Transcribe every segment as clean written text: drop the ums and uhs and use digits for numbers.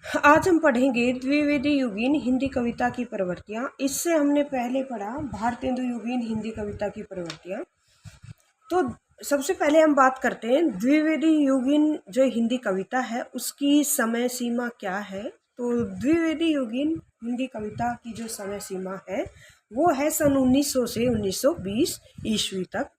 आज हम पढ़ेंगे द्विवेदी युगीन हिंदी कविता की प्रवृत्तियाँ। इससे हमने पहले पढ़ा भारतेंदु युगीन हिंदी कविता की प्रवृत्तियाँ। तो सबसे पहले हम बात करते हैं द्विवेदी युगीन जो हिंदी कविता है उसकी समय सीमा क्या है। तो द्विवेदी युगीन हिंदी कविता की जो समय सीमा है वो है सन 1900 से 1920 ईस्वी तक।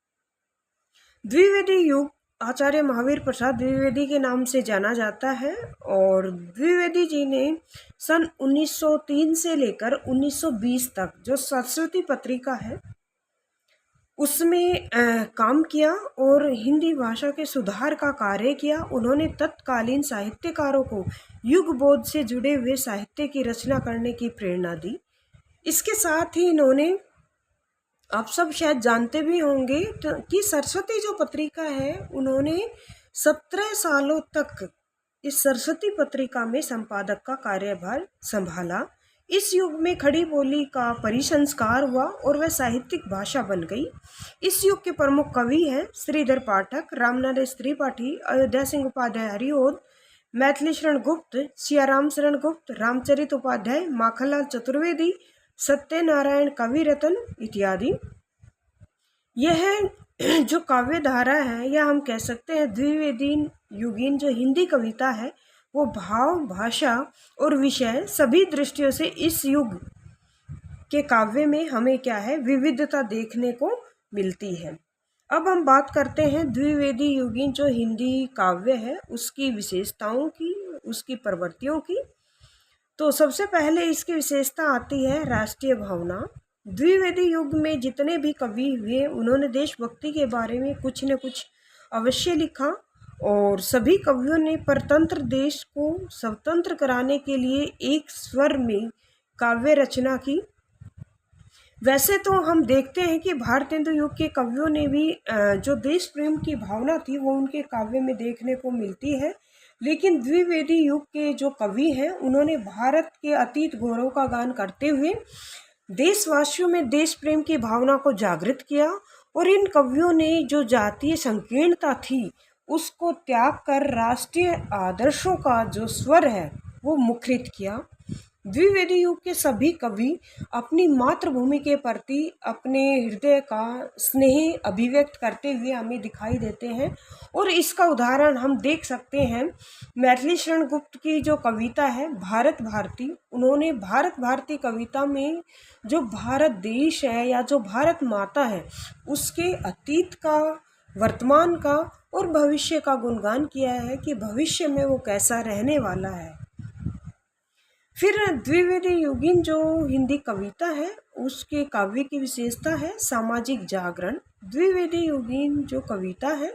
द्विवेदी युग आचार्य महावीर प्रसाद द्विवेदी के नाम से जाना जाता है और द्विवेदी जी ने सन 1903 से लेकर 1920 तक जो सरस्वती पत्रिका है उसमें काम किया और हिंदी भाषा के सुधार का कार्य किया। उन्होंने तत्कालीन साहित्यकारों को युग बोध से जुड़े हुए साहित्य की रचना करने की प्रेरणा दी। इसके साथ ही इन्होंने, आप सब शायद जानते भी होंगे कि सरस्वती जो पत्रिका है उन्होंने 17 सालों तक इस सरस्वती पत्रिका में संपादक का कार्यभार संभाला। इस युग में खड़ी बोली का परिसंस्कार हुआ और वह साहित्यिक भाषा बन गई। इस युग के प्रमुख कवि हैं श्रीधर पाठक, रामनरेश त्रिपाठी, अयोध्या सिंह उपाध्याय हरिओद, मैथिली शरण गुप्त, सियाराम शरण गुप्त, रामचरित उपाध्याय, माखनलाल चतुर्वेदी, सत्यनारायण कविरत्न इत्यादि। यह जो काव्य धारा है या हम कह सकते हैं द्विवेदी युगीन जो हिंदी कविता है वो भाव, भाषा और विषय सभी दृष्टियों से इस युग के काव्य में हमें क्या है विविधता देखने को मिलती है। अब हम बात करते हैं द्विवेदी युगीन जो हिंदी काव्य है उसकी विशेषताओं की, उसकी प्रवृत्तियों की। तो सबसे पहले इसकी विशेषता आती है राष्ट्रीय भावना। द्विवेदी युग में जितने भी कवि हुए उन्होंने देशभक्ति के बारे में कुछ न कुछ अवश्य लिखा और सभी कवियों ने परतंत्र देश को स्वतंत्र कराने के लिए एक स्वर में काव्य रचना की। वैसे तो हम देखते हैं कि भारतेंदु युग के कवियों ने भी जो देश प्रेम की भावना थी वो उनके काव्य में देखने को मिलती है, लेकिन द्विवेदी युग के जो कवि हैं उन्होंने भारत के अतीत गौरव का गान करते हुए देशवासियों में देश प्रेम की भावना को जागृत किया और इन कवियों ने जो जातीय संकीर्णता थी उसको त्याग कर राष्ट्रीय आदर्शों का जो स्वर है वो मुखरित किया। द्विवेदी युग के सभी कवि अपनी मातृभूमि के प्रति अपने हृदय का स्नेह अभिव्यक्त करते हुए हमें दिखाई देते हैं और इसका उदाहरण हम देख सकते हैं मैथिली शरण गुप्त की जो कविता है भारत भारती। उन्होंने भारत भारती कविता में जो भारत देश है या जो भारत माता है उसके अतीत का, वर्तमान का और भविष्य का गुणगान किया है कि भविष्य में वो कैसा रहने वाला है। फिर द्विवेदी युगीन जो हिंदी कविता है उसके काव्य की विशेषता है सामाजिक जागरण। द्विवेदी युगीन जो कविता है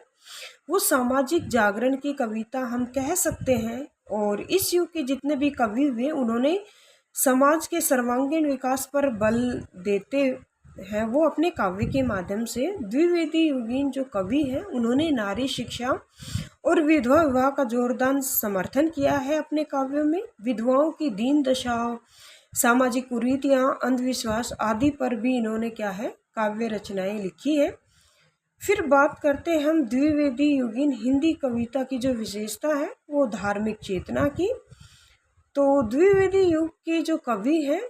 वो सामाजिक जागरण की कविता हम कह सकते हैं और इस युग के जितने भी कवि हुए उन्होंने समाज के सर्वांगीण विकास पर बल देते हैं वो अपने काव्य के माध्यम से। द्विवेदी युगीन जो कवि हैं उन्होंने नारी शिक्षा और विधवा विवाह का जोरदार समर्थन किया है अपने काव्यों में। विधवाओं की दीन दशा, सामाजिक कुरीतियाँ, अंधविश्वास आदि पर भी इन्होंने क्या है काव्य रचनाएं लिखी है। फिर बात करते हैं हम द्विवेदी युगीन हिंदी कविता की जो विशेषता है वो धार्मिक चेतना की। तो द्विवेदी युग के जो कवि हैं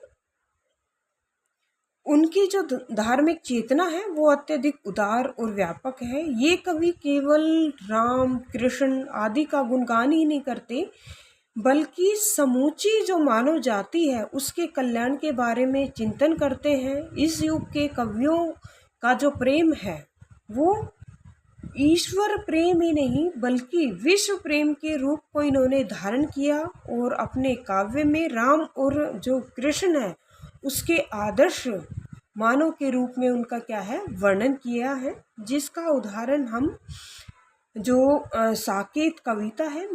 उनकी जो धार्मिक चेतना है वो अत्यधिक उदार और व्यापक है। ये कवि केवल राम, कृष्ण आदि का गुणगान ही नहीं करते बल्कि समूची जो मानव जाति है उसके कल्याण के बारे में चिंतन करते हैं। इस युग के कवियों का जो प्रेम है वो ईश्वर प्रेम ही नहीं बल्कि विश्व प्रेम के रूप को इन्होंने धारण किया और अपने काव्य में राम और जो कृष्ण है उसके आदर्श मानव के रूप में उनका क्या है वर्णन किया है। जिसका उदाहरण हम जो साकेत कविता है,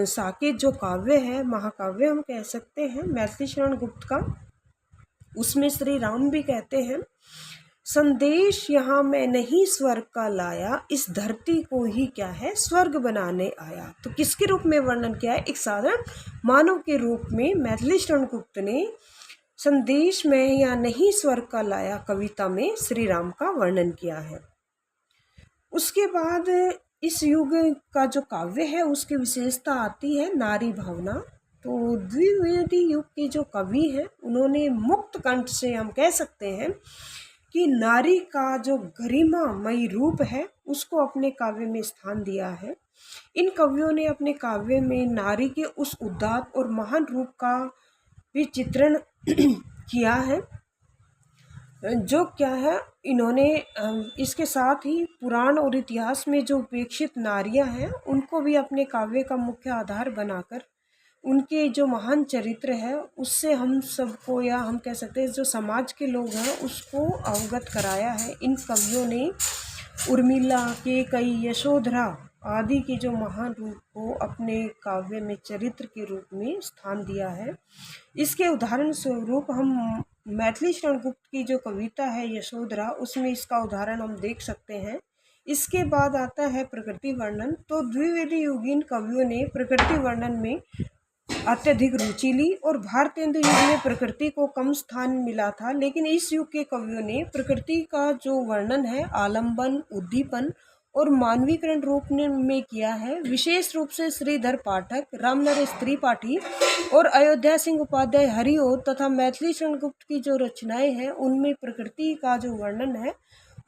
साकेत जो काव्य है महाकाव्य हम कह सकते हैं मैथिली शरण गुप्त का, उसमें श्री राम भी कहते हैं संदेश यहाँ मैं नहीं स्वर्ग का लाया, इस धरती को ही क्या है स्वर्ग बनाने आया। तो किसके रूप में वर्णन किया है, एक साधारण मानव के रूप में मैथिली शरण गुप्त ने संदेश में या नहीं स्वर्ग का लाया कविता में श्री राम का वर्णन किया है। उसके बाद इस युग का जो काव्य है उसकी विशेषता आती है नारी भावना। तो द्विवेदी युग के जो कवि हैं उन्होंने मुक्त कंठ से हम कह सकते हैं कि नारी का जो गरिमामयी रूप है उसको अपने काव्य में स्थान दिया है। इन कवियों ने अपने काव्य में नारी के उस उदात्त और महान रूप का भी चित्रण किया है। जो क्या है, इन्होंने इसके साथ ही पुराण और इतिहास में जो उपेक्षित नारियां हैं उनको भी अपने काव्य का मुख्य आधार बनाकर उनके जो महान चरित्र है उससे हम सबको, या हम कह सकते हैं जो समाज के लोग हैं उसको अवगत कराया है। इन कवियों ने उर्मिला, केकई, यशोधरा आदि के जो महान रूप को अपने काव्य में चरित्र के रूप में स्थान दिया है। इसके उदाहरण स्वरूप हम मैथिली शरण गुप्त की जो कविता है यशोधरा, उसमें इसका उदाहरण हम देख सकते हैं। इसके बाद आता है प्रकृति वर्णन। तो द्विवेदी युगीन कवियों ने प्रकृति वर्णन में अत्यधिक रुचि ली और भारतेंदु युग में प्रकृति को कम स्थान मिला था, लेकिन इस युग के कवियों ने प्रकृति का जो वर्णन है आलंबन, उद्दीपन और मानवीकरण रूप में किया है। विशेष रूप से श्रीधर पाठक, रामनरेश त्रिपाठी और अयोध्या सिंह उपाध्याय हरिओद तथा मैथिली शरण गुप्त की जो रचनाएं हैं उनमें प्रकृति का जो वर्णन है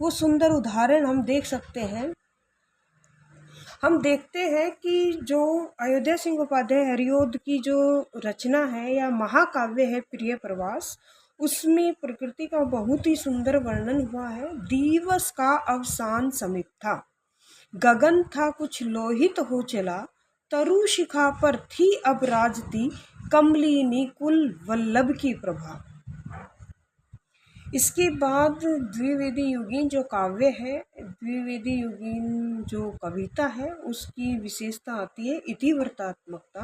वो सुंदर उदाहरण हम देख सकते हैं। हम देखते हैं कि जो अयोध्या सिंह उपाध्याय हरिओद की जो रचना है या महाकाव्य है प्रिय प्रवास, उसमें प्रकृति का बहुत ही सुंदर वर्णन हुआ है। दिवस का अवसान समीप था, गगन था कुछ लोहित हो चला, तरु शिखा पर थी अब राजती, कमलिनी कुल वल्लभ की प्रभा। इसके बाद द्विवेदी युगीन जो काव्य है, द्विवेदी युगीन जो कविता है उसकी विशेषता आती है इतिवृत्तात्मकता।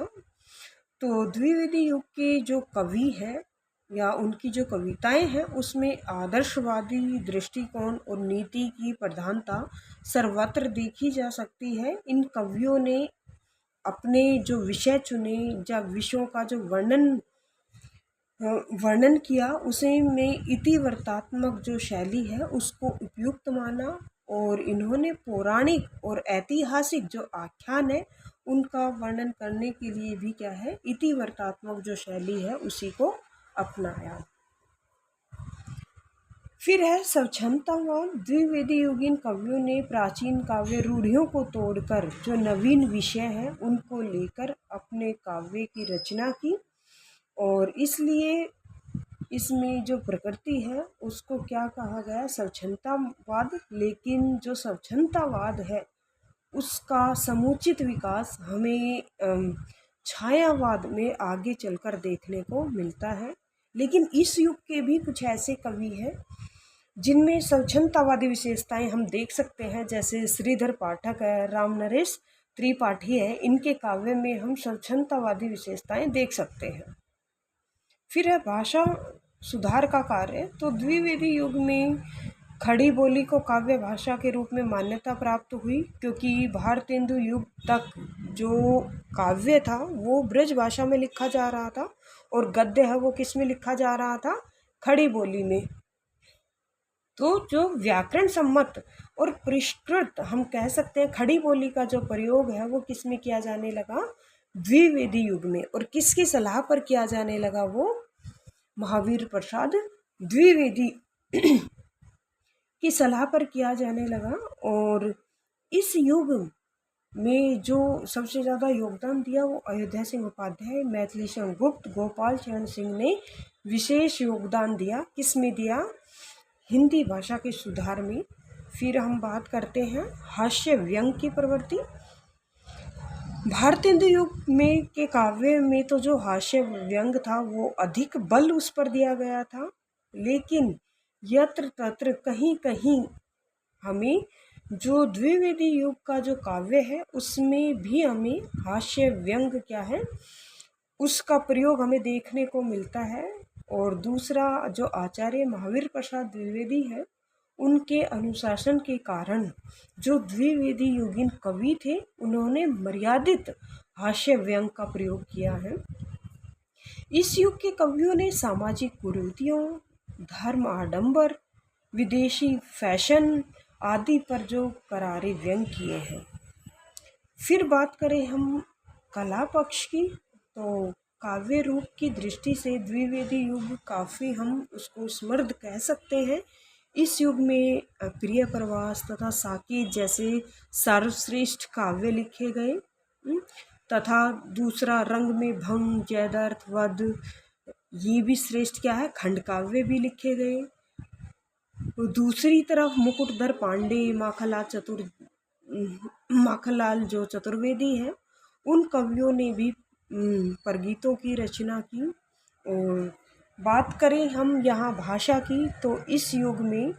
तो द्विवेदी युग के जो कवि हैं या उनकी जो कविताएं हैं उसमें आदर्शवादी दृष्टिकोण और नीति की प्रधानता सर्वत्र देखी जा सकती है। इन कवियों ने अपने जो विषय चुने या विषयों का जो वर्णन किया उसे में इतिवृत्तात्मक जो शैली है उसको उपयुक्त माना, और इन्होंने पौराणिक और ऐतिहासिक जो आख्यान है उनका वर्णन करने के लिए भी क्या है, इतिवृत्तात्मक जो शैली है उसी को अपनाया। फिर है स्वच्छंदतावाद। द्विवेदी युगीन कवियों ने प्राचीन काव्य रूढ़ियों को तोड़कर जो नवीन विषय है उनको लेकर अपने काव्य की रचना की, और इसलिए इसमें जो प्रकृति है उसको क्या कहा गया, स्वच्छंदतावाद। लेकिन जो स्वच्छंदतावाद है उसका समुचित विकास हमें छायावाद में आगे चलकर देखने को मिलता है। लेकिन इस युग के भी कुछ ऐसे कवि हैं जिनमें स्वच्छंदतावादी विशेषताएं हम देख सकते हैं, जैसे श्रीधर पाठक है, रामनरेश त्रिपाठी है, इनके काव्य में हम स्वच्छंदतावादी विशेषताएं देख सकते हैं। फिर है भाषा सुधार का कार्य। तो द्विवेदी युग में खड़ी बोली को काव्य भाषा के रूप में मान्यता प्राप्त हुई, क्योंकि भारतेंदु युग तक जो काव्य था वो ब्रज भाषा में लिखा जा रहा था और गद्य है वो किस में लिखा जा रहा था, खड़ी बोली में। तो जो व्याकरण सम्मत और परिष्कृत हम कह सकते हैं खड़ी बोली का जो प्रयोग है वो किस में किया जाने लगा, द्विवेदी युग में। और किसकी सलाह पर किया जाने लगा, वो महावीर प्रसाद द्विवेदी की सलाह पर किया जाने लगा। और इस युग में जो सबसे ज़्यादा योगदान दिया वो अयोध्या सिंह उपाध्याय, मैथिली शरण गुप्त, गोपाल चरण सिंह ने विशेष योगदान दिया। किस में दिया, हिंदी भाषा के सुधार में। फिर हम बात करते हैं हास्य व्यंग की प्रवृत्ति। भारतेंदु युग में के काव्य में तो जो हास्य व्यंग था वो अधिक बल उस पर दिया गया था, लेकिन यत्र तत्र कहीं कहीं हमें जो द्विवेदी युग का जो काव्य है उसमें भी हमें हास्य व्यंग क्या है उसका प्रयोग हमें देखने को मिलता है। और दूसरा जो आचार्य महावीर प्रसाद द्विवेदी है उनके अनुशासन के कारण जो द्विवेदी युगीन कवि थे उन्होंने मर्यादित हास्य व्यंग का प्रयोग किया है। इस युग के कवियों ने सामाजिक कुरीतियों, धर्म आडंबर, विदेशी फैशन आदि पर जो करारे व्यंग किए हैं। फिर बात करें हम कला पक्ष की, तो काव्य रूप की दृष्टि से द्विवेदी युग काफ़ी हम उसको समृद्ध कह सकते हैं। इस युग में प्रिय प्रवास तथा साकेत जैसे सर्वश्रेष्ठ काव्य लिखे गए, तथा दूसरा रंग में भंग, जयद्रथ, वध, ये भी श्रेष्ठ क्या है, खंड काव्य भी लिखे गए। तो दूसरी तरफ मुकुटधर पांडे, माखनलाल जो चतुर्वेदी हैं, उन कवियों ने भी परगीतों की रचना की। और बात करें हम यहाँ भाषा की, तो इस युग में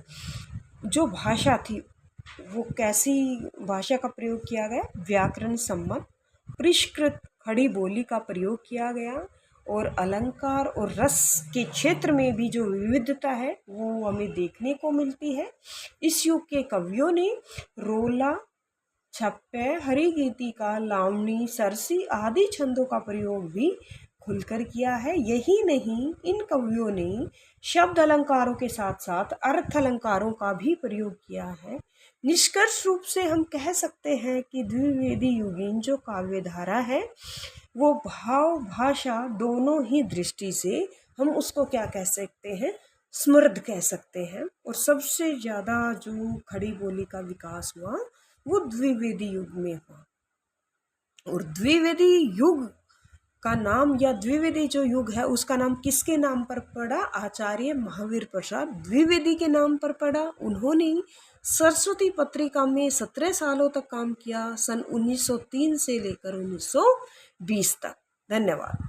जो भाषा थी वो कैसी भाषा का प्रयोग किया गया, व्याकरण सम्मत परिष्कृत खड़ी बोली का प्रयोग किया गया। और अलंकार और रस के क्षेत्र में भी जो विविधता है वो हमें देखने को मिलती है। इस युग के कवियों ने रोला, छप्पे, हरिगीतिका, लावणी, सरसी आदि छंदों का प्रयोग भी खुलकर किया है। यही नहीं, इन कवियों ने शब्द अलंकारों के साथ साथ अर्थ अलंकारों का भी प्रयोग किया है। निष्कर्ष रूप से हम कह सकते हैं कि द्विवेदी युगीन जो काव्य धारा है वो भाव भाषा दोनों ही दृष्टि से हम उसको क्या कह सकते हैं, समृद्ध कह सकते हैं। और सबसे ज़्यादा जो खड़ी बोली का विकास हुआ वो द्विवेदी युग में हुआ। और द्विवेदी युग का नाम या द्विवेदी जो युग है उसका नाम किसके नाम पर पड़ा, आचार्य महावीर प्रसाद द्विवेदी के नाम पर पड़ा। उन्होंने सरस्वती पत्रिका में 17 सालों तक काम किया, सन 1903 से लेकर 1920 तक। धन्यवाद।